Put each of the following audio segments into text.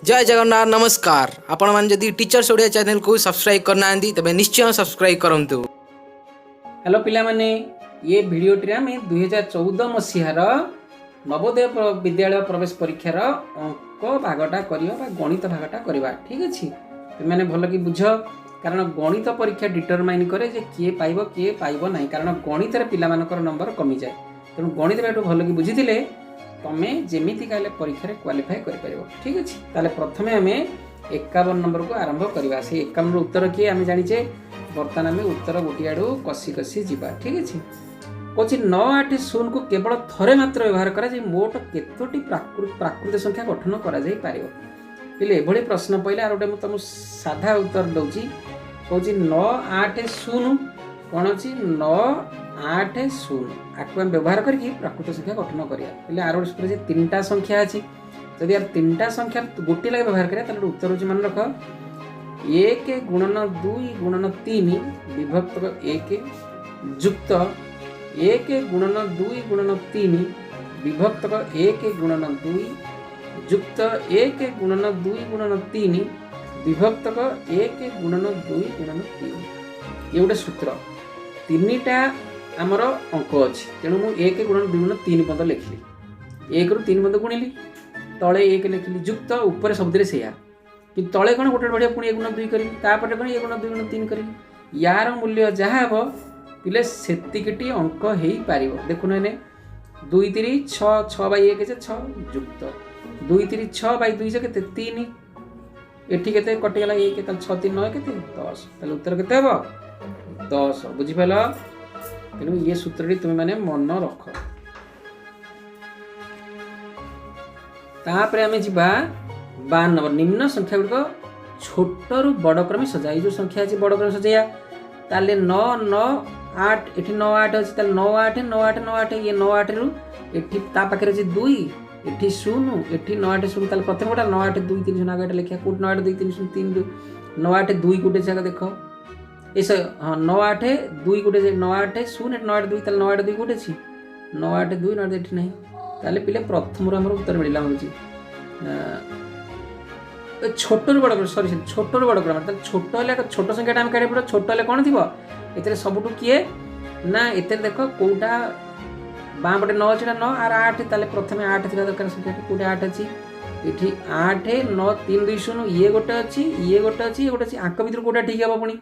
जय जगन्नाथ नमस्कार। आपण मान जदि टीचर्स ओडिया चैनल को सब्सक्राइब करना तबे निश्चय सब्सक्राइब करंतु। हेलो पिला माने ये वीडियो टी आम 2014 मसीहार नवोदय विद्यालय प्रवेश परीक्षार अंक भागटा करवा गणित भागटा करवा। ठीक अच्छे तुमने भल कि बुझ कारण गणित परीक्षा डिटरमाइन करे जे किए पाइब किए पाइब ना कारण गणित पिला नंबर कमी जाए। तेणु गणित भल कि बुझी तमें जमीती कहले परीक्षा क्वालिफाई कर। ठीक अच्छे ताले प्रथमे आम 51 नंबर को आरंभ करवा। से 51 उत्तर किए आम जाचे बर्तमान आम उत्तर गोटे आड़ू कषि कषि जा। ठीक अच्छे कौन 9, 8, 0 को केवल थरे मात्र व्यवहार करा मोट केतोटी प्राकृत संख्या गठन कर प्रश्न पहले आर गोटे तुम साधा उत्तर दूसरी कौन 9, 8, 0 कौन अच्छी 9, 8, 0 आपको आम व्यवहार करके प्राकृत संख्या गठन करा। आर गोटे 3टा संख्या अच्छी जब यार 3टा संख्या गोटे लगे व्यवहार करा उत्तर हूँ मन रख 1 गुणन 2 गुणन 3 विभक्त 1 जुक्त 1 गुणन 2 गुणन 3 विभक्त 1 गुणन 2 जुक्त 1 गुणन 2 गुणन 3 विभक्त 1 गुणन 2 गुणन 3 ये गोटे सूत्र 3टा आमर अंक अच्छी। तेणु मुझे 1 गुणन 2 गुणन 3 पद लिखिली 1 रु 3 पद गुणिली तले 1 लिखिली जुक्त उपर शब्द से कि तले कौन गोटे बढ़िया पुणी 1 गुण 2 करी तापटे कौन 1 गुण 2 गुण 3 करी यार मूल्य जहाँ हम पिले सेतिकटी अंक हो पार। देखुन 2 3 6 6 बाई 1 6 जुक्त 2 3 6 बाई 2 के 3 एटी के कटिगला 1 6 3 9 के 10 उत्तर के 10 बुझिपाल। तेणु ये सूत्रटी तुम मैंने मन रख। तापर आम जा 52 नंबर निम्न संख्या गुड़िक छोट रु बड़ क्रमे सजा। ये जो संख्या अच्छी बड़ क्रमे सजाइया ताले 9 9 8 ये 9 8 अच्छी 9 8 9 8 9 8 ये 9 8 रु ये पाखे अच्छे 2 ये 0 ये 9 8 0 प्रथम गोटा 9 8 2 3 0 आगे लिखा कौट 9 8 2 3 0 3 2 9 8 2 गोटे जगह देख ये हाँ 9 8 2 गोटे 9 8 0 9 8 2 9 8 2 गोटे अच्छी 9 8 2 9 8 नहीं ताले पिले प्रथम आम उत्तर मिलला हूँ छोट रु बड़ सरी छोट रु बड़ क्रम छोट छोट संख्या आम काढ़ पड़ा छोट कौन थी ये सबुठ किए ना ये देख कौटा बाँ पटे 9 अच्छी 9 आर 8 ताले प्रथम 8 थी दरकार संख्या कौटे 8 अच्छी ये 8 9 3 2 0 ये गोटे अच्छी ये गोटे अच्छी ये गोटे अच्छी आंक भर कौटा ठीक हे पुणी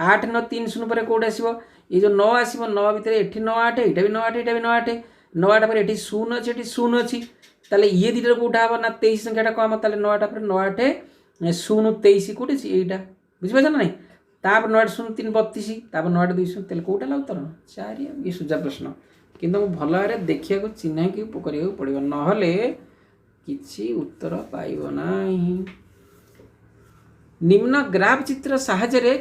8 9 3 0 पर कौटे आसो ये जो 9 आसो 9 भितर ये 9 8 यहाँ भी 9 8 यहाँ भी 9 8 9 8 पर ये 0 अच्छी ये 0 अच्छी ताले ये दुटा कौटा हम ना 23 संख्याटा कम ताले 9 8 पर 9 8 0 23 कौटे यहाँ बुझिपार ना नहीं तापर 9 8 0 3 32 तापर 9 8 2 0 तेल कौटा उत्तर 4 ये सुजा प्रश्न किंतु भल भाव देखा चिन्ह कि करा पड़ो ना किसी उत्तर पाइब ना। निम्न ग्राफ चित्र साहाय्य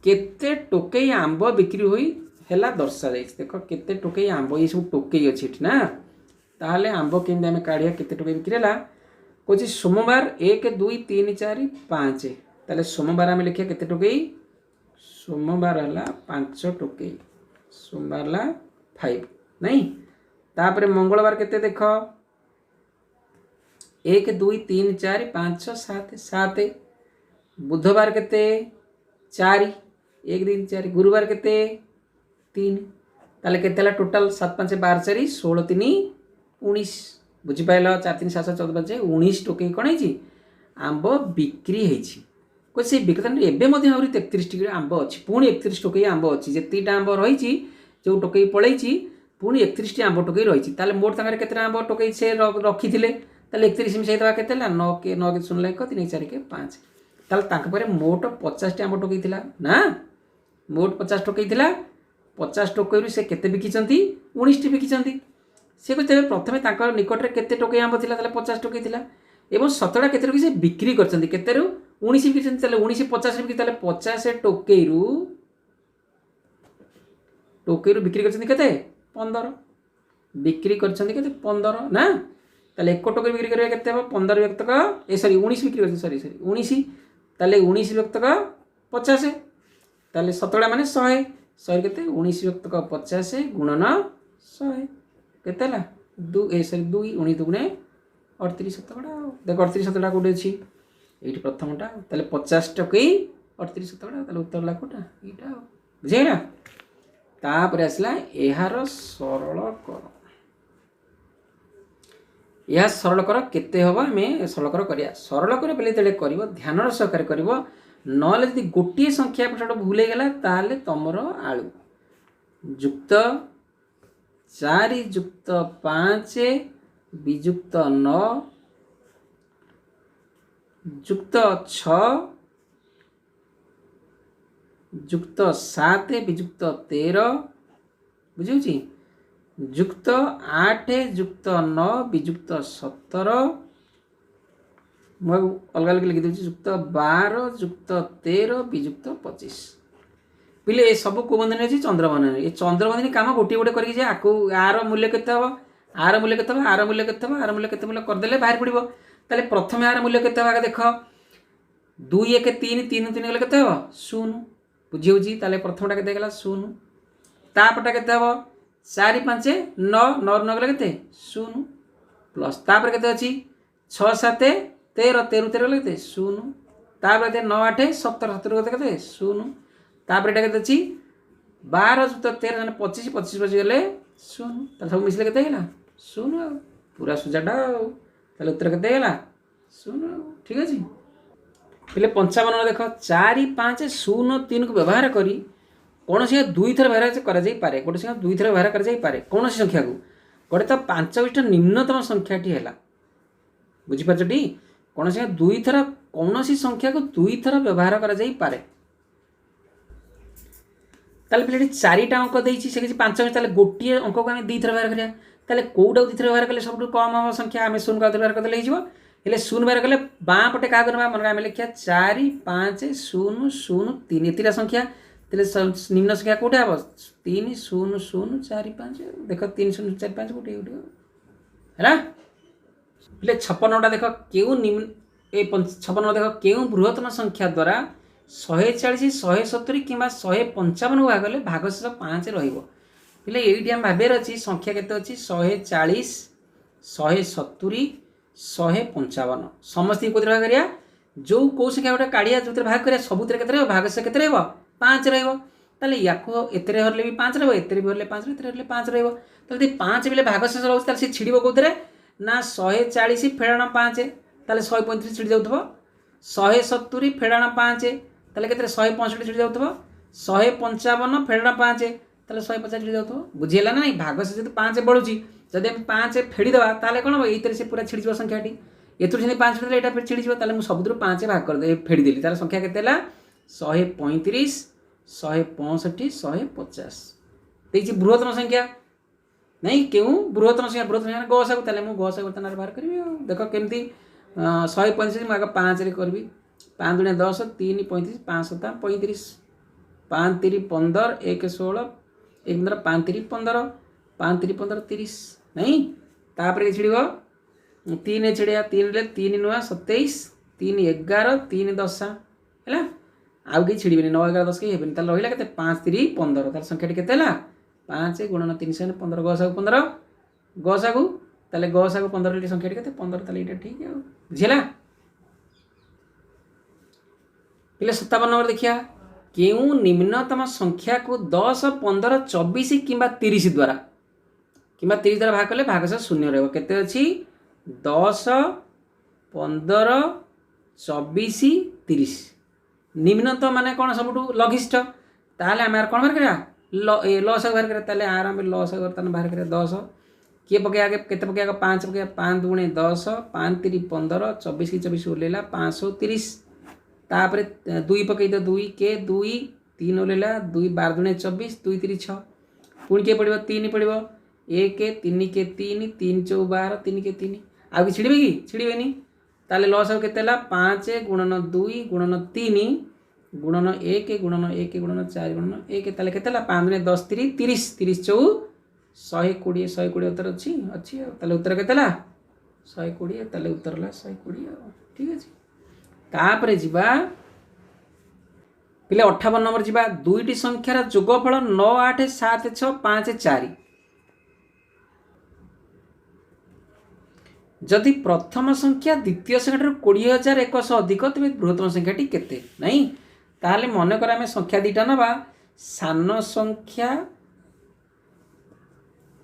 केते टोकई आंब बिक्री हुई है दर्शा जाए। देख केते टोकई आंब ये सब टोकई अच्छी ना ताहले आंब केमती आम काढ़िया केते टोकई बिक्री है कौन सोमवार 1 2 3 4 5 ताले सोमवार आम लिखा केते टोकई सोमवार है 5 टोकई सोमवार है 5 नहीं तापर मंगलवार केते देख 1 2 3 4 5 6 7 7 बुधवार केते 4 1 2 4 गुरुवार केते 3 ताले केते टोटाल 7 5 12 4 16 3 19 बुझिपाल 4 3 7 14 5 19 टोकई कौन है आंब बिक्री हो से बिक्री एवं 33 टी आंब अच्छी पुणी 31 टोकई आंब अच्छी जीटा आंब रही जो टोकई पलैची पुणी 31 टी आंब टोकई रही मोट तक के आंब टोकई से रखी थे 31 मिसाई के 9 के 9 के 0 1 3 4 के 5 ताल मोट 50 टी आंब टोकई ना मोट 50 टोकई 50 टोकई से केते बिकिचंती 19 टी बिकिचंती से तेज प्रथम निकट में केते टोकई आंब था 50 टोकई एवं 17 केते से बिक्री कर 19 बिकी 19 50 बिकी 50 टोकई बिक्री कर 15 बिक्री कर 15 ना ताले 1 टोकई बिक्री करेंगे केते 15 व्यक्त ए सॉरी 19 बिक्री कर सॉरी 19 ताले 19 व्यक्त 50 ताले 17 माने 100 100 केते 19 व्यक्त 50 गुणन 100 केते 2 ए सॉरी 2 19 दुगुणे 38 शतकड़ा देख 38 शतकड़ा कौटे अच्छी ये प्रथमटा ताले 50 टकई 38 शतकड़ा ताले उत्तर ला कोटा एटा बुझेला तापर आसला एहार सरल कर यह सरल कर केते हबो हमें सरल कर करिया सरल कर पहले तेले करिवो ध्यान सहकारे करिवो नले यदि गोटे संख्या पछड़ भूल गला ताले तमर आलू जुक्त 4 जुक्त 5 विजुक्त 9 जुक्त 6 जुक्त 7 विजुक्त 13 बुझी जुक्त 8 जुक्त 9 विजुक्त 17 मैं अलग अलग लिखी दूसरी जुक्त 12 जुक्त 13 विजुक्त 25 पिले ये सब को बंधन अच्छी चंद्रबंधन ये चंद्रबंधन काम गोटे गोटे करके आकु आर मूल्य केते हबो आर मूल्य केते हबो आर मूल्य केते हबो आर मूल्य केते मूल्य करदेले बाहर पड़िबो ताले प्रथम आर मूल्य केते हबो देख 2 1 3 3 3 गले केते हबो 0 बुझी होजी ताले प्रथमटा केते गला 0 तापटा केते हबो 4 5 9 9 9 गले केते 0 प्लस तापर केते अछि 6 7 13 13 13 गले केते 0 तापर केते 9 8 17 17 केते 0 तापर एटा केते अछि 12 जुक्त 13 माने 25 25 बजे गले 0 त सब मिसले केते गेला 0 पूरा सुजाटा ताले उत्तर केते गेला 0 ठीक अछि पहले 55 देख 4 5 0 3 को व्यवहार करी कौन से दुई थर व्यवहार करा जाई पारे गोटे संख्या दुई थर व्यवहार करा जाई पारे कौन सी संख्या को गोटे तो 5 विशिष्ट निम्नतम संख्याटी हैला बुझी पाछटी कौन से दुई थर कौन सी संख्या को दुई थर व्यवहार करा जाई पारे ताले पहले 4टा अंक देछि से किछि 5 ताले गोटिए अंक को हम दुई थर व्यवहार करिया ताले कोउडा दुई थर व्यवहार कले सब कम हम संख्या हम 0 का व्यवहार करले हिजबो हेले 0 व्यवहार कले बाँ पटे का करबा मन हम लिखिया 4 5 0 0 3 एतिरा संख्या तेले निम्न संख्या कोठे आबो 3 0 0 4 5 देखो 3 0 4 5 कोठे उठो हैला पहले 56टा देखो केउ निम्न ए 56 देखो केउ बृहत्तम संख्या द्वारा 140 170 किंबा 155 भाग गले भागशेष 5 रहिबो पहले एइटी हम भाबेर अछि संख्या केते अछि 140 170 155 समस्त को भाग करिया जो को संख्या गोटे काढ़िया जो भाग करिया सबुतरे केते रहबो भागशेष केते रहबो 5 रहबो ताले याको एतरे हरले भी 5 रहबो एतरे भी हरले 5 एतरे हरले 5 रहबो ताले 5 बेले भागशेष रहउछ ताले से छिडिबो कोतरे ना 140 फेडाण 5 ताले 135 छिडी जाउथबो 170 फेडाण 5 ताले केते 165 छिडी जाउथबो 155 फेडाण 5 ताले 150 छिडी जाउथबो बुझियला ना नहीं भागशेष जदि 5 बळुची जदि हम 5 फेडी दबा ताले कोन हो एतरे से पूरा छिडी जबो संख्याटी एतुर से 5 फेडी एटा फेडी छिडी जबो ताले मु सबुद्रु 5 भाग कर दे फेडी देली ताले संख्या केते ला 135 165 150 देखि बृहत्तम संख्या नहीं क्यों बृहत्तम संख्या गसा को ताले मु गसा वर्तन व्यवहार करबी देखो केमती 135 मु आगे 5 रे करबी 5 दुने 10 3 35 5 7 35 5 3 15 1 16 1 5 3 15 5 3 15 30 नहीं तापर छिड़िबो 3 छिड़िया 3 ले 3 नुआ 27 3 11 3 10 हैला आउ कि छिड़िबेनी 9 11 10 के हेबेनी ताले रहिला केते 5 3 15 ताले संख्याटी केते ला 5 गुणन 3 से 15 गसा को 15 गसा को ताले गसा को 15 ली संख्याटी केते 15 ताले एटा ठीक है बुझिला पिले 57 नंबर देखिया केउ निम्नतम संख्या को 10 15 24 किंबा 30 द्वारा भाग कले भागशेष शून्य रहबो केते अछि 10 15 24 30 निम्नतम माने कोन सबटु लघिष्ठ ताले हम कोन बार करिया लॉस बाहर करे ताले आराम लॉस वर्तन बाहर करे 10 के पके आगे केते पके आगे 5 पके 5 दुणे 10 5 3 15 24 की 24 उलेला 530 तापर 2 पके तो 2 के 2 3 उलेला 2 12 दुणे 24 2 3 6 पुणी के पड़िबो 3 पड़िबो 1 के 3 के 3 3 4 12 3 के 3 आ छिड़बे की छिड़बेनी ताले लॉस केतेला 5 गुणन 2 गुणन 3 गुणन 1 गुणन 1 गुणन 4 गुणन 1 ताले केतेला 5 ने 10 3 30 30 4 120 120 उत्तर अछि ताले उत्तर केतेला 120 ताले उत्तर ला 120 ठीक अछि तापरे जिबा पिले 58 नंबर जिबा दुईटी संख्यार जोगफल 9 8 7 6 5 4 जदि प्रथम संख्या द्वितीय संख्या 20,100 अधिक तेज बृहत्तम संख्याटी केते नहीं ताहले मन कर आम संख्या दुईटा नवा सान संख्या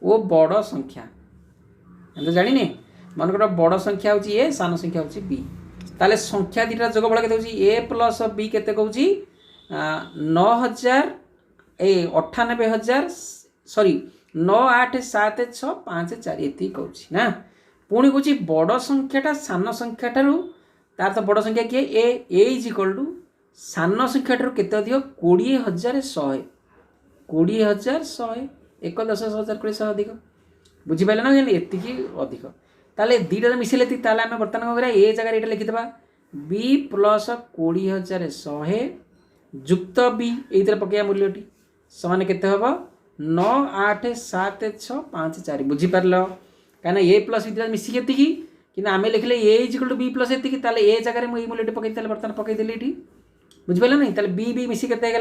ओ बड़ संख्या तो जाने मन कर बड़ संख्या हूँ ए सान संख्या हूँ बी ताले संख्या दुईटा जोगफल के ए प्लस बी केते कहूँ 9,000 98,000 सॉरी 9,8,7,6,5,4 ये कहूँ ना पुणी कहूँ बड़ संख्याटा सान संख्या तार तो बड़ संख्या किए ए इज इक्वल टू सान संख्या केते अधिक 20,100 20,100 1 10,000 20,000 अधिक बुझीपारे ना एति अधिक ताले दुईटा मिसेले ताले आम बर्तमान कौन ए जगह ये लिखिदेवा बी प्लस 20,100 जुक्त बी ये पकड़ा मूल्यटी समान केते हम 9,8,7,6,5,4 बुझीपार कहीं ए प्लस बी मिसिकी कि आम लिखले A is equal to B plus एति ए जगह मुझे मूल्य पकई बर्तमान पकईदेली ये बुझिपारे नहीं ताले बी बी मिसिक केते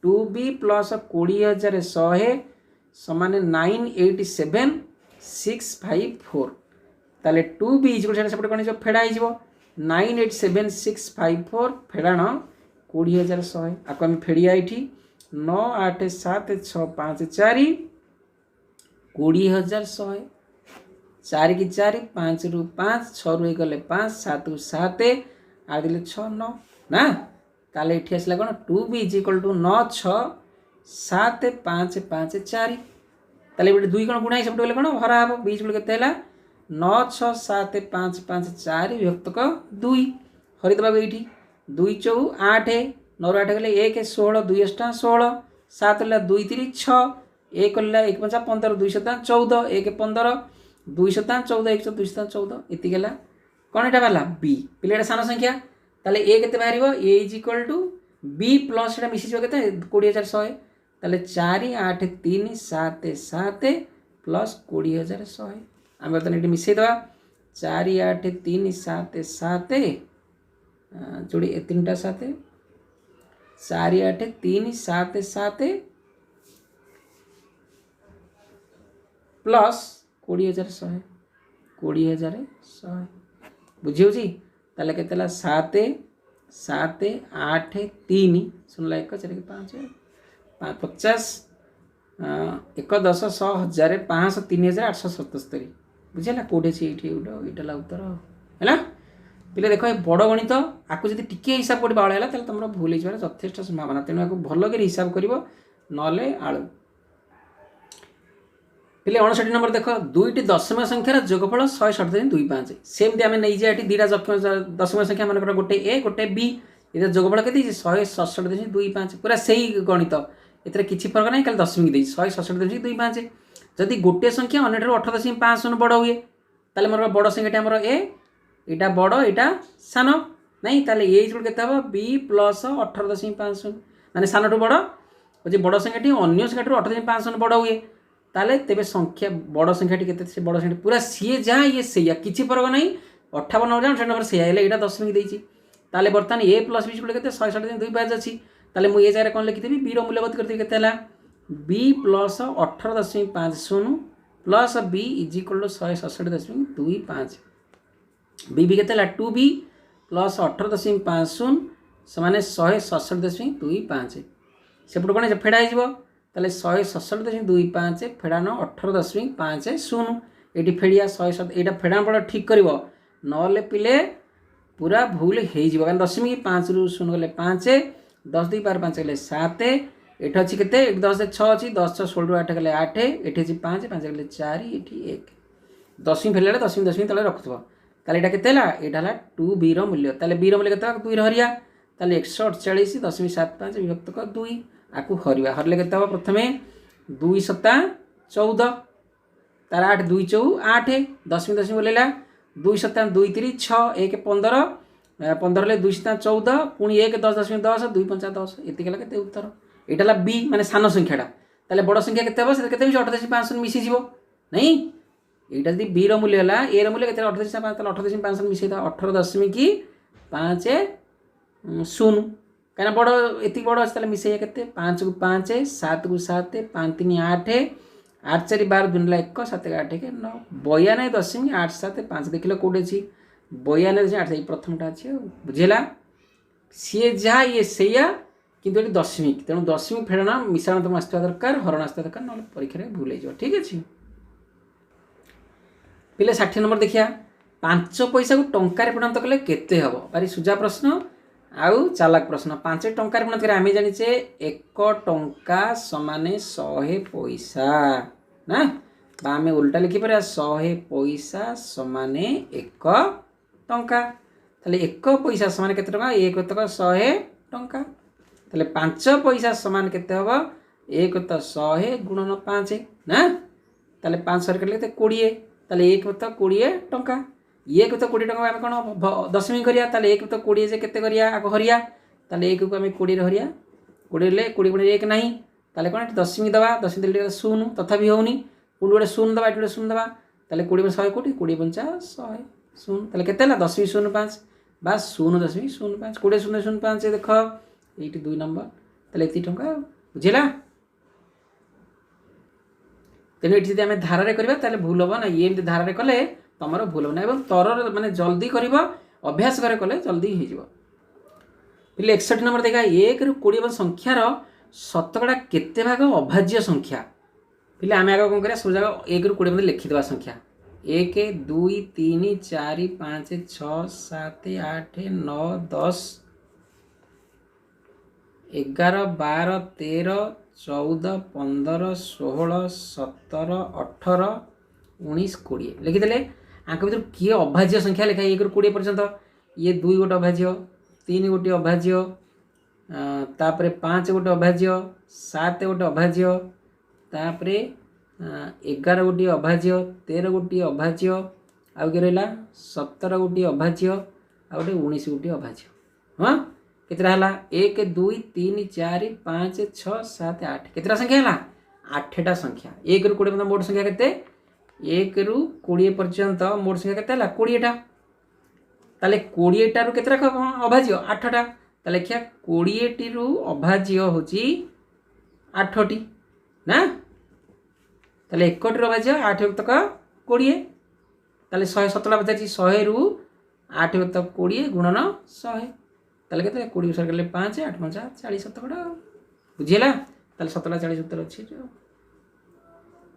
2b प्लस 20,100 समान 9,87,654 ताले 2b इक्वल सेपटे कौन फेड़ा हो 9,87,654 फेड़ाण 20,100 आपको आम फेड़िया ये 9,8,7,6,5,4 20,100 4 की 4 5 रु 5 6 रु गले 5 7 रु 7 आठ दिले 6 9 ना ताले ये आसला कौन 2b इज इक्वल टू 9 6 7 5 5 4 ताले ये दुई कौन गुणा सब कौन हरा हम बीज के 9 6 7 5 5 4 विभक्तक 2 हरिदेवा ये 2 चौ 8 9 8 गले 1 16 2 8 16 7 2 3 6 1 1 5 15 2 7 14 1 15 2 7 14 1 2 7 14 इति गला कौन एटा बाला बी पिलेटा सान संख्या ताले ए केते बाहरिबो A is equal to B plus एटा मिसिजो केते 20,100 ताले 4 8 3 7 7 प्लस 20,100 आम बर्तमान ये मिसईदे 4 8 3 7 7 जोड़ी 3टा 7 4 8 3 7 7 प्लस 20,100 20,100 बुझी ताले के 7 7 8 3 सुनला 1 4 5 50 1 10 100 1000 500 3,877 बुझेगा कौटे ये उत्तर है पिले देख बड़ गणित आपको जब टी हिसाब कोई बाड़ा है तुम भूल हो यथेष संभावना तेणु आपको भल कर हिसाब कर नले आलू पिले 59 नंबर देख दुईटी दशम संख्यार जोगफल 167.25 सेमती आम नहीं जाए दुईटा दशम संख्या मन गोटे ए गोटे बी ये जोगफल के 167.25 पूरा सही गणित एथेर किसी फर्क नहीं खाली दशमिक दे 167.25 जदि गोटे संख्या अन्य 18.50 बड़ हुए ताले मोर बड़ संख्याटी आमर ए यहाँ बड़ यहाँ सान नहीं ताले ए जोड़ के बी प्लस 18.50 माने सान ठू बड़ जी बड़ संख्याटी अन्य संख्या 18.50 बड़ हुए ताले तेबे संख्या बड़ संख्याटी के बड़ संख्या पूरा सी जहाँ ये से किसी फर्क नहीं 58 नंबर से यहाँ दशमिक देती ताले बर्तमान ए प्लस बी जोड़ के 167.25 अच्छी ताले मुझे जगह कौन लिखिदेवी बी रूल्यबोध करदेवी के B plus 18.50 plus B is equal to 167.25 B भी के 2b प्लस 18.50 समाने 167.25 सेपट कौन फेड़ा हो 167.25 फेड़ान 18.50 ये फेड़िया 100 यहाँ फेड़ान पड़ा ठीक कर नले पिले पूरा भूल हो दशमिक 5 रु 0 गले 5 10 2 12 5 गले 7 ये अच्छी के 10 6 अच्छी 10 6 16 8 गले 8 ये 5 5 गले 4 ये 1 दशमिक फेरला दशमिक तले रखुव ताले यहाँ के यहाँ 2b मूल्य ताले b मूल्य के 2 हरिया ताले 148.75 विभक्तक 2 आपको हरवा हरले के प्रथम 2 7 14 तार 8 2 चौ 8 दशमिक बोलेगा 2 7 2 3 6 1 15 15 2 7 14 पुणी 1 10 दशमिक 10 2 5 10 ये उत्तर यहाँ बी माने सान संख्याटा ताले बड़ संख्या के 18.50 मिसीज नहीं यहाँ जब बी मूल्य है ए मूल्य के 18.50 मिसई 18.50 कहीं बड़ ये बड़ अच्छे मिसई के 5 को 5 7 को 7 5 3 8 आठ चारि 12 2 1 7 8 1 9 92.87 देख कौटे अच्छी 92.8 प्रथमटा अच्छी बुझेगा सी जहाँ ये सैया किंतु ये दशमिक तेणु दशमिक फेड़ना मिश्राणात्मक आसवा दरकार हरण आसवा दरकार ना परीक्षा भूल हो ठीक अच्छे पिले 60 नंबर देखिया 5 पैसा को टंकार परिणत कले केते हबो भारी सुजा प्रश्न आउ चालाक प्रश्न 5 टंकार परिणत करे आमे जानिचे 1 टंका समान 100 पैसा ना बा आमे उल्टा लिखि पारे 100 पैसा समान 1 टंका ताले 1 पैसा समान केते टंका 1 तक 100 टंका ताले 5 पैसा समान केते हबो 1 तो 100 गुणन 5 ना ताले 5 सर केले केते 20 ताले 1 तो 20 टंका 1 तो 20 टंका आमे कोन दशमी करिया ताले 1 तो 20 जे केते करिया आको हरिया ताले 1 को आमे 20 रे हरिया 20 ले 20 गुणे 1 नाही ताले कोन दशमी दबा दशमी देले 0 तथापि होउनी पुण गोटे 0 दबा एटे 0 दबा ताले 20 100 कोटी 20 पंचा 100 0 ताले केते ला 10.05 बा 0.05 20 0.05 देख एटी 2 नंबर ताले एती टंका बुझिला तेणु ये जब आम धारे करवा ताले भूल हम ना ये धारे कले तुम भूल हम ना तर माने जल्दी कर अभ्यास करे कले जल्दी हो पे 61 नंबर देखा 1 रु 20 संख्यार शतकड़ा केते भाग अभाज्य संख्या पे आम आगे कौन करा सब जगह 1 रु 20 मध्य लिखिदेवा संख्या 1 2 3 4 5 6 7 8 9 10 11 12 13 14 15 16 17 18 19 20 लिखिदे आंक भर किए अभाज्य संख्या लिखा 1 रु 20 पर्यंत ये 2 गोटे अभाज्य 3 गोटे अभाज्य तापरे 5 गोटे अभाज्य 7 गोटे अभाज्य तापरे 11 गोटे अभाज्य 13 गोटे अभाज्य आउ के रहा 17 गोटे अभाज्य आ गोटे 19 गोटे अभाज्य हाँ केतरा हला 1 2 3 4 5 6 7 8 केतरा संख्या हला 8टा संख्या 1 रु 20 मोट संख्या केते 1 रु 20 पर्यंत मोट संख्या केते हला 20टा ताले 20टा रु केतरा अभाज्य 8टा ताले लिखिया 20टी रु अभाज्य होची 8टी ना ताले 1टी रु अभाज्य 8 तक 20 ताले 117 बचाची 100 रु 8 तक 20 गुणन 100 ताले केते 20 सर गले 5 8 5 40 शतकड़ा बुझिला ताले 17 40 उत्तर अछि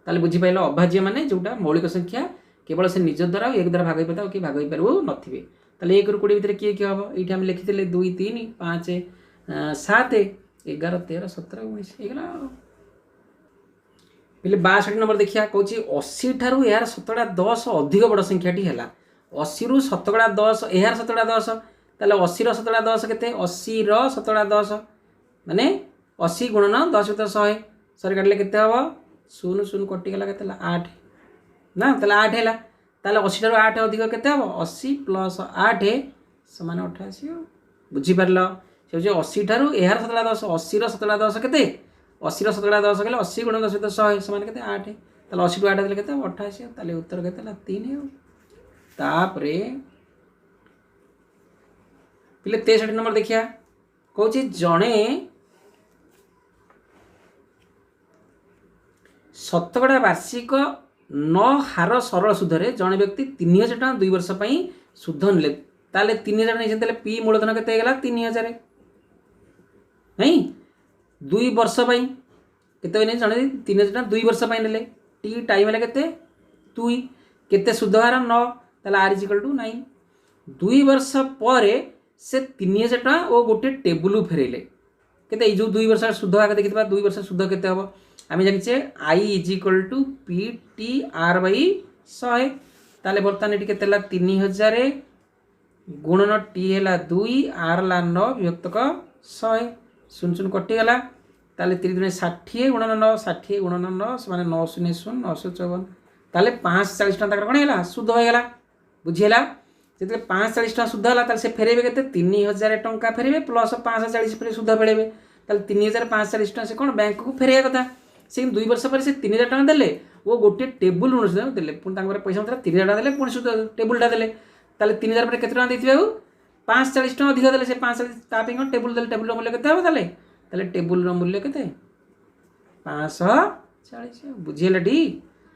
ताले बुझि पाइलो अभाज्य माने जोटा मौलिक संख्या केवल से निज द्वारा एक द्वारा भाग होइपता कि भाग होई परबो नथिबे ताले 1 रु 20 भितर किए कि हबो एठी हम लिखिथिले 2 3 5 7 11 13 17 19 एगला पहिले 62 नंबर देखिया कहूची 80 ठारू यार शतकड़ा 10 अधिक बड़ संख्याटी हैला 80 रु शतकड़ा 10 यार शतकड़ा 10 ताले 80 रो शतकड़ा 10 केते 80 रो शतकड़ा 10 माने 80 गुणन 10 तो 100 सर काटले केते हबो 0 0 कटि गेला केते 8 ना ताले 8 हैला ताले 80 रो 8 अधिक केते हबो 80 प्लस 8 समान 88 बुझी परलो से जो 80 ठारू यार शतकड़ा 10 80 रो शतकड़ा 10 केते 80 रो शतकड़ा 10 गेले 80 गुणन 10 तो 100 समान केते 8 ताले 80 रो 8 देले केते 88 ताले उत्तर केते 3 तापरे पिले 63 नंबर देखिया कहूँ जड़े शतकड़ा वार्षिक 9 हार सरल सुधरे जड़े व्यक्ति 3000 टका 2 वर्ष सुध ने ताले 3000 नहीं पी मूलधन के 3000 नहीं 2 वर्ष केते नहीं जड़े 3000 टका 2 वर्ष ने टी टाइम है केते 2 केते सुध हार 9 ताले आर इज इक्वल टू 9 2 वर्ष पर से 3000 टका और गोटे टेबुल फेरेले केते जो 2 वर्ष सुध आगे देखिबा 2 वर्ष सुध केते हबो आमे जानिचे I is equal to P T R by 100 ताले बर्तमान एटी केते ला 3000 गुणन टी हैला 2 आर ला 9 विभक्तक 100 सुन सुन कटि गला ताले 3 दुने 60 गुणन 9 60 गुणन 9 माने 900 954 ताले 540 टका तक कोन हैला सुध हो गेला बुझियला जिते 540 टका सुध है से फेरेबे के 3000 टंका फेरेबे प्लस 540 फेरे सुध फेरेबे 3540 टका से कौन बैंक को फेरे कथा से 2 वर्ष पर से 3000 टका देले वो गोटे टेबुल ऋण सुध देले पुणी पैसा मतलब 3000 टका देले पुणी सुध टेबुलटा देले 3000 पर केते टका देथिबे 540 टका अधिक देले से 540 तापे कौन टेबुल देले टेबुल मूल्य केते हो ताले टेबुल मूल्य केते 540 40 बुझीगला टी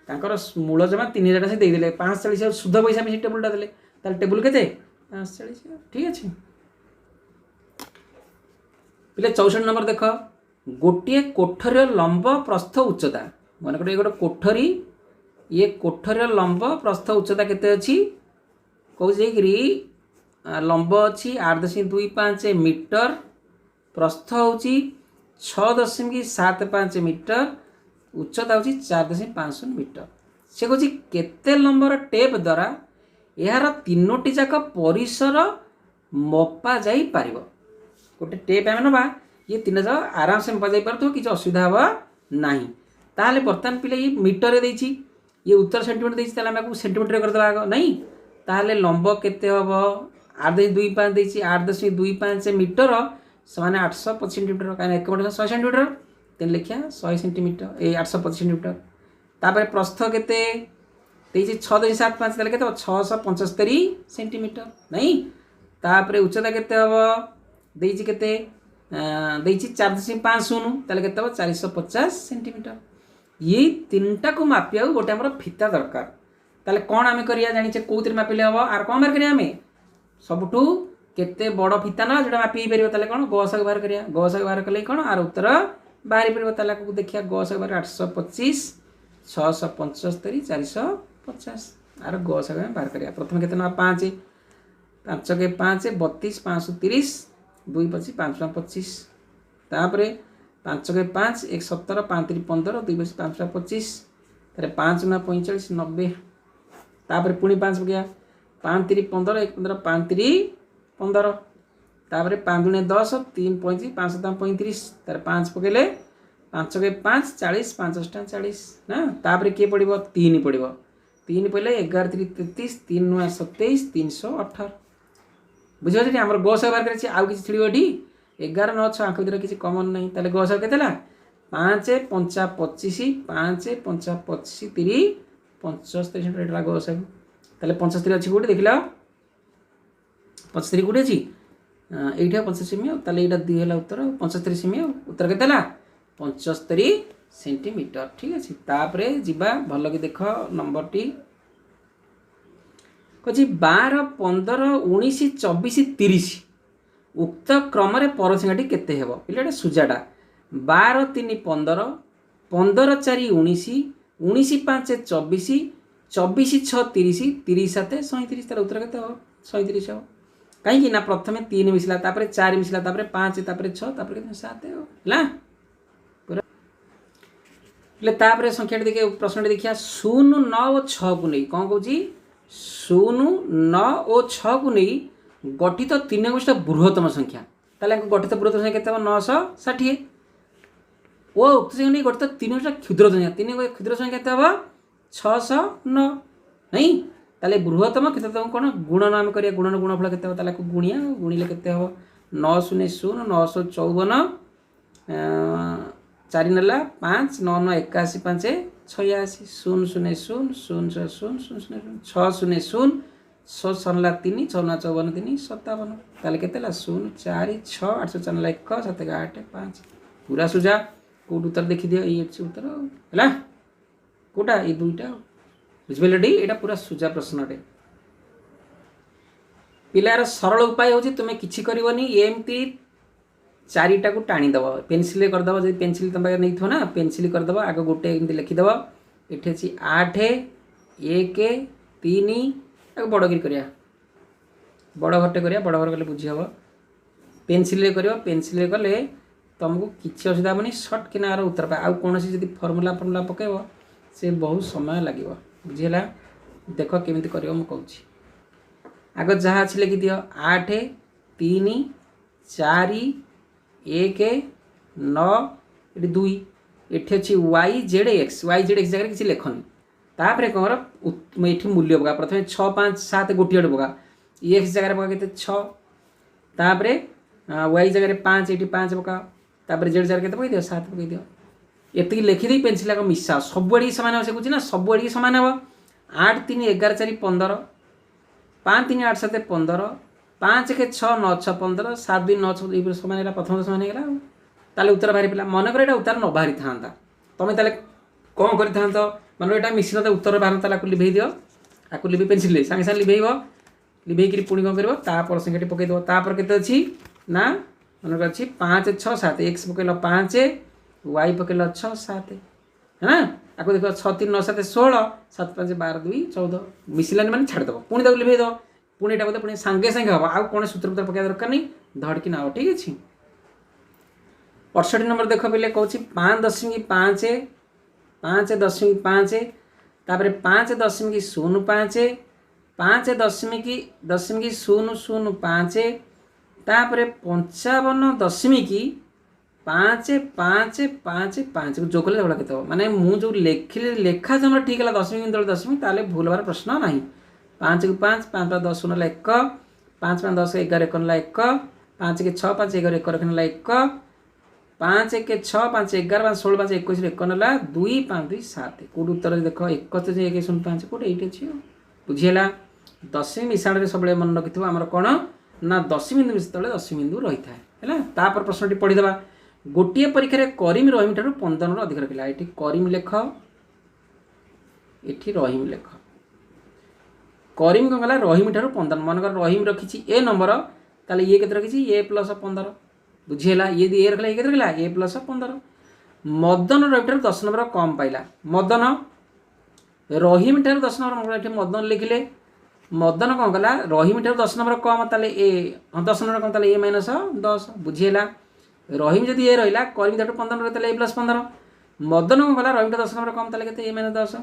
तांकर मूल जमा 3000 से देदेले 540 शुद्ध पैसा भी टेबुलटा देले ताले टेबुल केते 540 ठीक अच्छे पिले 64 नंबर देख गोटे कोठरी लंब प्रस्थ उच्चता मन कर गोटे कोठरी ये कोठरी लंब प्रस्थ उच्चता केते अच्छी कौचि लंब अच्छी 8.25 मीटर प्रस्थ होची 6.75 मीटर उच्चता होची 4.50 मीटर से कौच केते लंबर टेप द्वारा यार तीनोटी जाक परिसर मपा जाई पारिबो गोटे टेप आम ना ये तीन जाक आराम से मपा जाई पारथो किसी असुविधा हवा नहीं ताहले बर्तमान पिले ये मीटर देछि ये उत्तर सेंटीमीटर देछि ताहले हमको सेंटीमीटर कर दबा नहीं ताहले लंब केते हबो 8.25 देछि 8.25 मीटर समान 825 सेंटीमीटर कहीं 1 मीटर 100 सेंटीमीटर तेल लिखिया 100 सेंटीमीटर ये 825 सेंटीमीटर तापर प्रस्थ केते देछि 6.75 ताले केते 675 सेंटीमीटर नहीं तापर उच्चता केते हबो देछि केते देछि 4.50 ताले केते हबो 450 सेंटीमीटर ये तीनटा को मापिया गोटे हमर फिता दरकार ताले कोन आमे करिया जानिचे कोउतिर मापिले हबो आर कोन मार करिया आमे सबठू केते बड़ फिता ना जेटा मापी परिबो ताले कोन गसक बाहर करिया गसक बाहर कले कोन आर उत्तर बाहर परिबो ताले को देखिया गसक बाहर 825 675 450 आर गसक बाहर करिया प्रथम केते ना 5 5 के 5 32 530 2 25 5 25 तापरे 5 के 5 1 17 5 3 15 2 25 5 25 तारे 5 ना 45 90 तापरे पुणी 5 हो गया 5 3 15 1 15 5 3 15 तापरे 5 दुने 10 3 35 5 7 35 तारे 5 पकेले 5 के 5 40 5 8 40 ना तापरे के पड़िबो 3 पड़िबो 3 पहले 11 3 33 3 9 27 318 बुझियो जे हमर गस बार करे आउ किछि छिड़िबो डी 11 9 6 आंक भीतर किछि कॉमन नहीं ताले गस केतेला 5 5 25 5 5 25 3 75 सेंटीमीटर गस ताले 75 अछि कोठी देखिला 75 कोठी अछि एइठा 75 सेमी ताले एटा 2 होला उत्तर 75 सेमी उत्तर केतेला 75 सेंटीमीटर ठीक अछि तापरे जिबा भलो कि देख नंबर टी कछि 12 15 19 24 30 उक्त क्रम रे परसंख्याटी केते हेबो पिलेटा सुजाटा 12 3 15 15 4 19 19 5 24 24 6 30 30 7 37 तार उत्तर केते हो 37 हो कहीं ना प्रथमे 3 मिसला तापरे 4 मिसला तापरे 5 तापरे 6 तापरे 7 हो ला ले तापरे संख्याटी देखिए प्रश्नटी देखिया 0 9 और 6 को नहीं कौन कहूँ 0 9 और 6 को नहीं गठित 3 गोष्ठ बृहत्तम संख्या ताले गठित बृहत्तम संख्या केते 960 ओ उक्त संख्या नहीं गठित 3 गोष्ठ क्षुद्र संख्या 3 क्षुद्र संख्या केते हबो 609 नहीं ताले बृहत्तम क्षुद्रतम कोन गुणन नाम करिया गुणन गुणफल केते हबो ताले को गुणिया गुणिले केते हबो 900 954 4 नेला 5 9 9 81 5 86 0 0 0 0 0 0 0 6 0 0 6 सरला 3 6 9 54 3 57 ताले केतेला 0 4 6 8 4 1 7 8 5 पूरा सुजा कोड उत्तर देखि दियो ए उत्तर हला कोटा ए दुईटा बुझबेले डी एटा पूरा सुजा प्रश्नटे पिलार सरल उपाय होची तुमे किछि करिवनी एमती चारिटा को टाणी दब पेनसिल कर दब जब पेनसिल तुम पाखे नहीं थो ना पेनसिल कर दब आग गोटे एमती लिखिदब एठी अछि 8 1 3 बड़गिरी करिया बड़ घरटे करिया बड़ घर कले बुझी हम पेनसिल करियो पेनसिल कले तुमको किसी असुविधा हेनी सर्ट किना यार उत्तर पाए आउ कौन जब फर्मुला फर्मुला पकेब से बहुत समय लगे बुझीला देख केमी कर मुझे आग जहाँ अच्छी लिखि दियो 8 3 4 1 9 ये 2 ये अच्छी वाई जेड एक्स जगह किसी लिखनी तापर कौन ये मूल्य पका प्रथम 6 5 7 गोटे पका एक्स जगह पका के 6 तापर वाई जगह 5 ये 5 पका तापर जेड जगह के पकई दियो 7 पकई दियो ये लिखिदी पेनसिल आग मिसा सबुआड़ी सामान से कहे ना सबुआड़ी सामान हे 8 3 11 4 15 5 3 8 7 15 5 के 6 9 6 15 7 2 9 6 ये सामान प्रथम सामान होगा ताले उत्तर बाहरी पिला मन कर उत्तर न बाहरी था तुम ताले कौन कर मान यहाँ मिसी ना उत्तर बाहर ताला लिभे दियो आपको लिभे पेनसिल सागे सागे लिभेब लिभेकरी पुणी कौन कर तापर संख्याटी पकईदेव तापर केते अच्छी ना मन अच्छी 5 6 7 एक्स पकड़ 5 वाई पकड़ 6 7 है ना आपको देख 6 3 9 7 16 7 5 12 2 14 मिसलानी मैंने छाड़देव पुणी तक लिभेदेव पुणी एटा बोलते पुणी सांगे सांगे हम आउ कौन सूत्र उत्तर पकड़ा दरकार नहीं धड़की ना ठीक अच्छे 68 नंबर देख पे कौन 5.5 5.5 तापर 5.05 5.005 तापर 55.555 जो कले के माने मुझे जो लिखिले लेखा जो ठीक है 10 तले 10 ताले भूल बार प्रश्न ना 5 को 5 5 10 ना 1 5 5 10 11 1 ना 1 5 के 6 5 11 1 रखना 1 5 के 6 5 11 5 16 5 21 1 ना 2 5 2 7 कोड उत्तर देख 1.105 कोड एट अच्छी बुझीला दशमी मिशाण सब मन रखि आमर कौन ना 10 बिंदु मिशा 10 बिंदु रही है तापर प्रश्नटी पढ़ीदे गोटे परीक्षा करीम रहीम ठार 15 अधिक रखा ये करीम लेख ये रहीम लेख करीम कौन कला रहीम ठार 15 मनकर रहीम रखी ए नंबर ताले ये के रखी ए प्लस 15 बुझीला ये ए रखला ये रखला ए प्लस 15 मदन रहीम ठार 10 नंबर कम पाइला मदन रहीम ठार 10 नंबर मदन लिखिले मदन कौन कला रहीम ठार 10 नंबर कम ताले ए 10 नंबर कम ताले ए माइनस 10 बुझीला रहीम जदि ए रहा करीम ठार 15 रही ए प्लस 15 मदन कौन कला रहीम ठार 10 नंबर कम ताले ए माइनस 10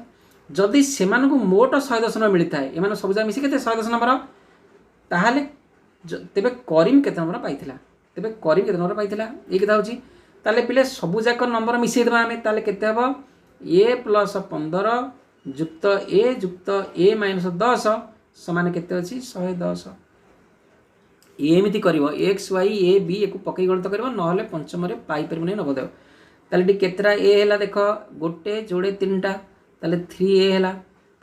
जदि से मोट 110 नंबर मिलता है एम सब जगह मिसी के 110 नंबर ताहले तेबे करीम केते नंबर पाइथिला तेबे करीम केते नंबर पाइथिला ये कथा होची ताले पिले सबु जाक नंबर मिसई देबा हमें ताले केते हबो ए प्लस 15 जुक्त ए माइनस 10 समान केते अछि 110 एमिति करिवो एक्स वाई ए बी एको पकई गणित करिवो नहले पंचम रे पाई परिबो नै नवोदय ताले डी केतरा ए हैला देखो गोटे जोड़े तीनटा ताले 3a हैला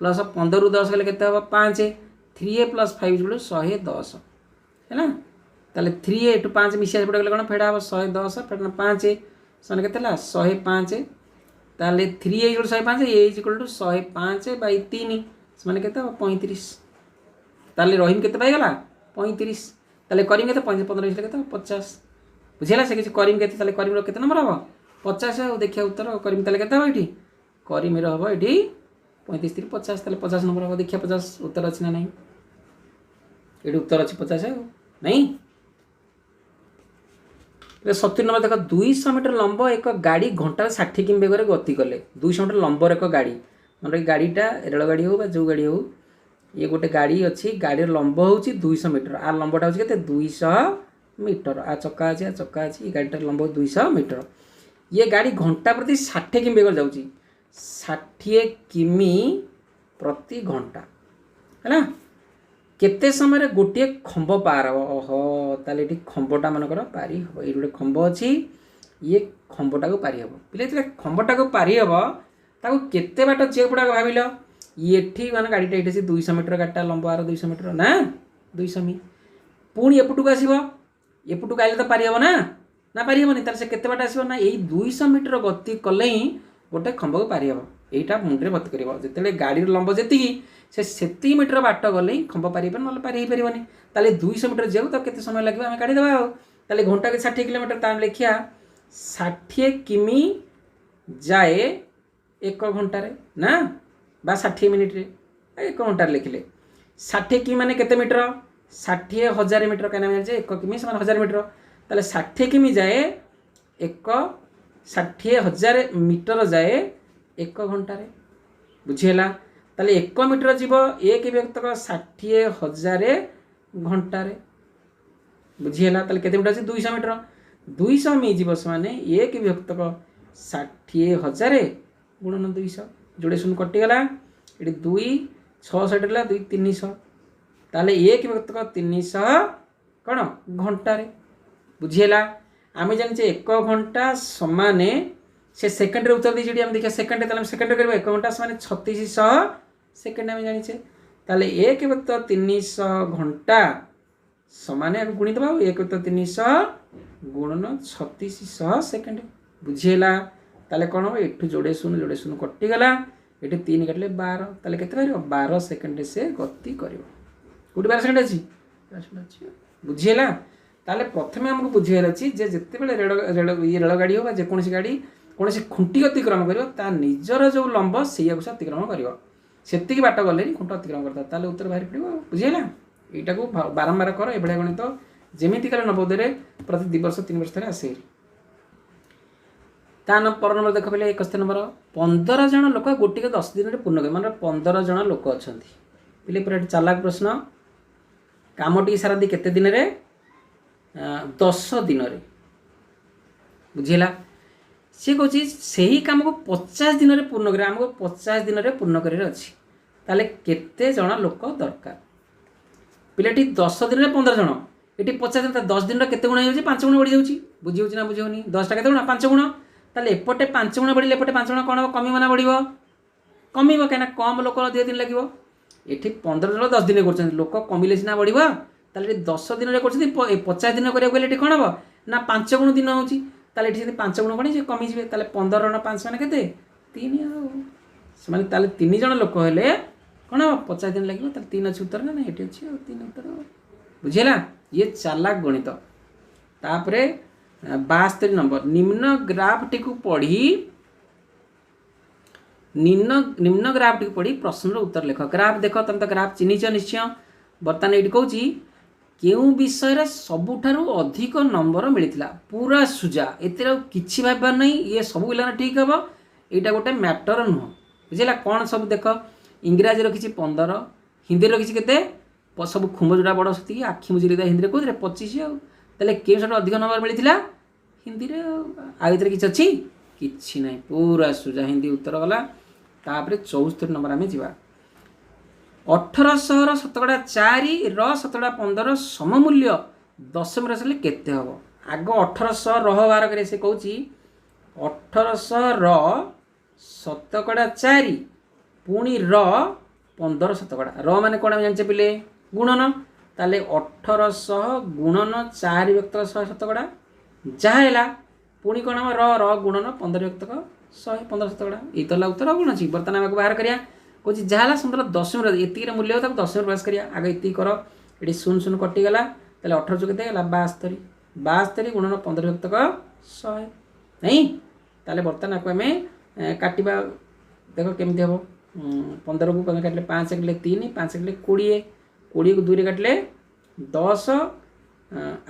प्लस 15 रु 10 गले केते हबो 5 3a प्लस 5 जोड़ 110 हैला ताले 3a टू 5 मिसिया पड़ गले कोन फेडा हबो 110 फेडना 5 सन केते ला 105 ताले 3a जोड़ 105 a is equal to 105 by 3 समान केते हबो 35 ताले रहीम केते पाई गला 35 ताले करीम केते 15 केते 50 बुझिला से किसी करीम केते ताले करीम रो केते नंबर हबो 50 है देखिया उत्तर करीम ताले केते हबो एठी करीम रो हबो एठी 35 3 50 ताले 50 नंबर हबो देखिया 50 उत्तर अछि ना नहीं एठी उत्तर अछि 50 है नहीं 70 नंबर देखो 200 मीटर लंब एक गाड़ी घंटा 60 किमी बेगर गति कले 200 मीटर लंब एक गाड़ी मतलब गाड़ीटा रेल गाड़ी हो जो गाड़ी हो ये गोटे गाड़ी अच्छी गाड़ी लंब हूँ 200 मीटर आ लंबटा हूँ के 200 मीटर आ चक्का अच्छी ये गाड़ीटार लंब 200 मीटर ये गाड़ी घंटा प्रति 60 किमी बेगर जाऊँगी 60 किमी प्रति घंटा है ना केते समय गोटे खंब पार हम ओहो ताले ये खंबटा मनकर पारी हम ये गोटे खंब अच्छी ये खंबटा को पारी हम पे खंबटा को पारी हम ताको केते बाट चेक पड़ा भाविल ये माने गाड़ीटा ये 200 मीटर गाड़ीटा लंब आर 200 मीटर ना 200 मी पुणी एपटू आसो एपटू आइले तो पारी हम ना पारी हेनी तार से केते बाट आसो ना यही 200 मीटर गति कले ही गोटे खंब को पारी हम यहीटा मुंडे भर्ती कर जिते गाड़ी लंब जी से मीटर बाट गले ही खंब पारि ना पारि पारनी ताले 200 मीटर जाऊ तो केते समय लगे आम काढ़ीदेवा ताले घंटा के 60 किलोमीटर ताम लिखिया 60 किमी जाए 1 घंटे ना बा 60 मिनिट रे 1 घंटा लिखिले 60 किमी माने केते मीटर 60,000 मीटर कहना 1 किमी समान 1000 मीटर ताले 60 किमी जाए 60,000 मीटर जाए 1 घंटा बुझीला ताले 1 मीटर जीव 1 व्यक्तक 60,000 घंटा बुझीला ताले केते मीटर 200 मीटर 200 मी जीव माने 1 व्यक्तक 60,000 गुणन 200 जोड़े शून्य कटिगला ये 2 6 2 300 ताले 1 व्यक्तक 300 कौन घंटा बुझीला आम जाने 1 घंटा समाने से सेकेंड रे उत्तर दी आम देखिए सेकेंड ताले सेकेंड कर 1 घंटा समाने 3600 सेकेंड आम जाने ताले 1 व्यक्त 300 घंटा समाने गुणी दबा 1 व्यक्त 300 गुणन 3600 सेकेंड बुझीला ताले कौन हम एठू जोड़े शून्य कटिगला ये 3 काटिले 12 ताले केते बाहर 12 सेकेंड से गति करिवो कोटी 12 सेकेंड अछि बुझिला ताले प्रथमे हमको बुझियार अछि जे जत्ते बेले रेल गाड़ी हो बा जे कोनसी गाड़ी कोनसी खुंटी अतिक्रमण करिवो ता निजर जो लंब सेया को अतिक्रमण करिवो सेतिकी बाट गले खुंट अतिक्रमण करता ताले उत्तर बाहर पड़िवो बुझिला एटा को बारंबार कर एभले गणित जेमिति काले नवोदय रे प्रति 2 वर्ष 3 वर्ष थरे आसे पर नंबर देख पे 71 नंबर 15 जन लोक गोटी के 10 दिन में पूर्ण कर माने 15 जन लोक अच्छा पे पूरा चालाक प्रश्न कामटी सारा दी केते दिन रे 10 दिन रे बुझिला सी कहूँ से ही कम को 50 दिन में पूर्ण कर आमको 50 दिन में पूर्ण कर अच्छी ताले केते जन लोक दरकार पिलाटी 10 दिन में 15 जन ये 50 दिन 10 दिन केते गुणा हो 5 गुण बढ़ी जाऊँगी बुझी हो बुझे 10 टा केते गुणा 5 गुण ताले एपटे 5 गुण बढ़िले एपटे 5 गुण कौन कमी ना बढ़ कम कहीं कम लोक अधिक दिन लगे ये 15 जन 10 दिन कर लोक कमिले सीना बढ़ ताले 10 दिन में कर 50 दिन करें कौन हम ना 5 गुण दिन हो 5 गुण कौन कमी जाए 15 जन 5 मैंने के 3 से ताले 3 जन लोक हेले कौन हम 50 दिन लगे 3 अच्छी उत्तर ना ये अच्छी 3 उत्तर बुझेगा ये चालाक गणित तापरे 72 नंबर निम्न ग्राफ टी को पढ़ी निम्न ग्राफ टी पढ़ी प्रश्न उत्तर लेख ग्राफ देख तुम तो ग्राफ चिन्हिच निश्चय बर्तमान ये कहूँ केउ विषय सबुठारु अधिक नंबर मिलता पूरा सुजा एतिर किछि भाबार नहीं ये सब पिला ठीक हम यहाँ गोटे मैटर नुह बुझेगा कौन सब देख इंग्राजी रखी 15 हिंदी रखी के सब खुंब जोड़ा बड़ से आखि मुझे हिंदी में कौन 25 आते केम अधिक नंबर मिलता हिंदी आगे किसी अच्छी किसी ना पूरा सुजा हिंदी उत्तर गला तापर 74 नंबर आम जा 1800 शतकड़ा 4 शतकड़ा 15 सममूल्य दशम राशि केते हम आग 1800 रह बार करे से कहूँ 1800 शतकड़ा 4 पुणी 15 शतकड़ा माने कौन जानचे पिले गुणन ताले 1800 गुणन 4 व्यक्तक 100 शतकड़ा जहाँ पुणी कौन हम र गुणन 15 व्यक्तक 115 शतकड़ा ये तो उत्तर कौन अच्छी बर्तमान आगे बाहर करिया कौन जहाँ सुंदर दशम ये मूल्य हो दशम प्रयास करिया आगे ये कर ये 0 कटिगला 18 जो के 72 72 गुणन 15 व्यक्तक 100 नहीं ताले बर्तमान आपको आम काटिबा देख केमती हम 15 को काटिले 5 काटिले 3 5 काटिले 20 20 को 2 काटिले 10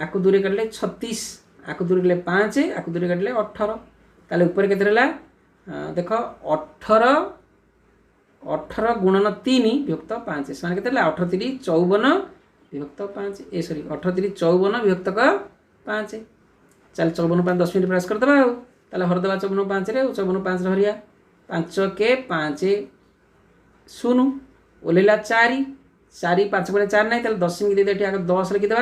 आकु 2 काटिले 36 आकु 2 काटिले 5 आकु 2 काटिले 18 ताले ऊपर केते देख 18 गुणन 3 विभक्त 5 से के 18 3 54 विभक्त 5 ए सॉरी 18 3 54 विभक्त 5 चल 54 5 10 मिनट प्रयास करदे हरदे 54 5 रे 54 5 हरिया 5 के 5 शून्य ओल्ला 4 4 5 बड़े 4 ना दशमिक दे आगे 10 लिखिदे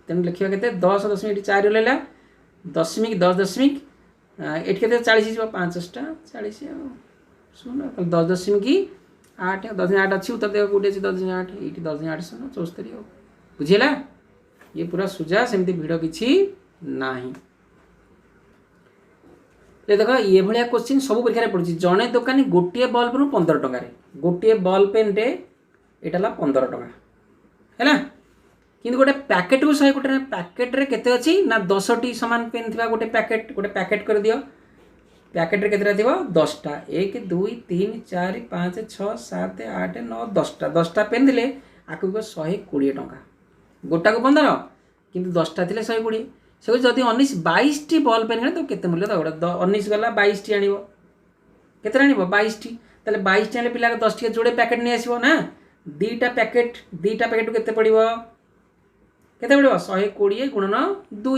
तेणु लिखा के 10 दशमिक 4 ओल्ला दशमिक 10 दशमिक ये 40 5 40 शून्य 10 दशमिक 8 10 8 अच्छी उत्तर देख कौटे अच्छी 10 8 ये 10 8 शून्य 74 बुझेगा ये पूरा सुजा सेमती भिड़ किसी ना देख ये भाया क्वेश्चन सब परीक्षा पड़ी जड़े दोकानी गोटे बल्ब रु 15 टकर गोटे बल पेन रे यहाँ 15 टका है कि गोटे पैकेट को 100 गोटे पैकेट रे केते अच्छी ना 10टी सामान पेन थी गोटे पैकेट कर दियो पैकेट रे केते थी 10टा 1 2 3 4 5 6 7 8 9 10टा पेन दिले आकु 120 टका गोटा को 15 किंतु 10टा थे 120 से जदि 19 22टी बल पेन तो केते मूल्य तो 19 गला 22टी आनिबो केते आनिबो 22टी ताले 22टी आले पिला 10 टी जोड़े पैकेट नहीं आसीबो ना दीटा पैकेट केते पड़िबो केते पड़िबो 120 गुणन 2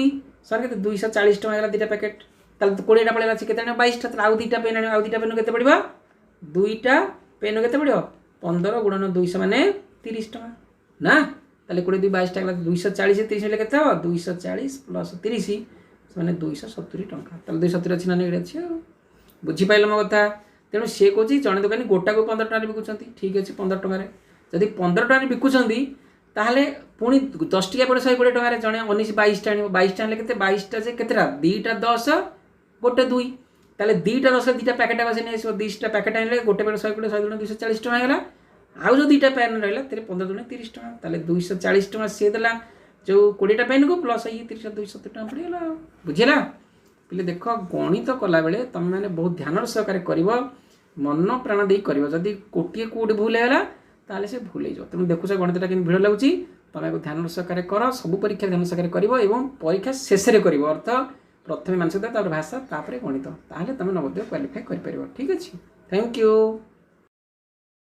सर केते 240 टका गला दीटा पैकेट ताले 20 टा पड़ेला केते आनिबो 22 टा आउ दीटा पेन आनिबो आउ दीटा पेन केते पड़िबो दुईटा पेन केते पड़िबो 15 गुणन 200 माने 30 टका ना ताले 20 2 22 टा 240 30 ले केते हो 240 प्लस 30 माने 270 टका ताले 270 अछि ना नेगड़ अछि बुझी पाइल मो कथा तेणु सी कहूँ जड़े दोकानी गोटा को 15 टका बिकुंट ठीक अच्छे 15 टकर जदि 15 टका बिकुंट ताहले पुणी 10 टिका पड़े 120 टकर जड़े 19 22 टा 22 टा 22 टा जे केतेटा 2टा 10 गोटे 2 ताले 2टा 10 2टा पैकेट आवाज नहीं आसो 20टा पैकेट आनले गोटे पेट 100 कोड़े 100 दुणे 240 टका हैला आउ जो 2टा पेन रहला तेरे 15 दुणे 30 टका ताले 240 टका से देला जो 20टा पेन को प्लस ये 30 270 टका पड़ेला बुझिला पिले देखो गणित कला बेले तुम मैंने बहुत ध्यान सहकारे करिवो मन प्राण दे करिवो जदी कोटिए कोड भूल हैला ताले से भूल हो तुम देखुछ गणितटा कि भिड़ लगुच तुम ध्यान सहकारे कर सब परीक्षा ध्यान सहकारे कर परीक्षा शेष में कर अर्थ प्रथम मानसिकता भाषा तापर गणित ताहले तुम नवोदय क्वालिफाई कर ठीक अच्छे थैंक यू।